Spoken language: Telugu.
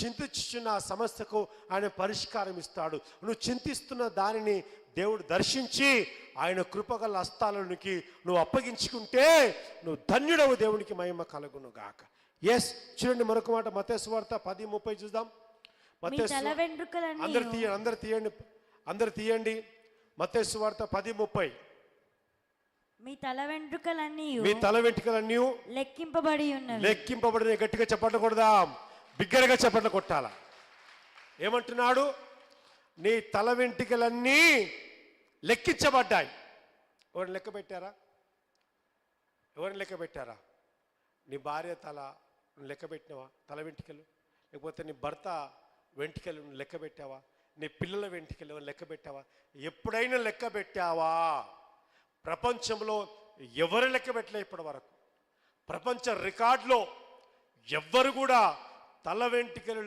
చింతించుచున్న ఆ సమస్యకు ఆయన పరిష్కారం ఇస్తాడు. నువ్వు చింతిస్తున్న దానిని దేవుడు దర్శించి ఆయన కృపగల హస్తాలలోనికి నువ్వు అప్పగించుకుంటే నువ్వు ధన్యుడవు. దేవునికి మహిమ కలుగును గాక. ఎస్, చూడండి మరొక మాట, మత్తయి సువార్త 10:30 చూద్దాం. అందరు తీయండి. మత్తయి సువార్త 10:30. మీ తల వెంట్రుకలన్నీ లెక్కింపబడి గట్టిగా చెప్పట్లు కొడదాం, బిగ్గరగా చెప్పట్లు కొట్టాల. ఏమంటున్నాడు? నీ తల వెంట్రుకలన్నీ లెక్కించబడ్డాయి. ఎవరిని లెక్క పెట్టారా? నీ భార్య తల లెక్క పెట్టినవా? తల వెంట్రుకలు. లేకపోతే నీ భర్త వెంట్రుకలు లెక్క పెట్టావా? నీ పిల్లల వెంట్రుకలు లెక్క పెట్టావా? ఎప్పుడైనా లెక్క పెట్టావా? ప్రపంచంలో ఎవరు లెక్క పెట్టలే ఇప్పటి వరకు. ప్రపంచ రికార్డులో ఎవ్వరు కూడా తల వెంట్రుకలు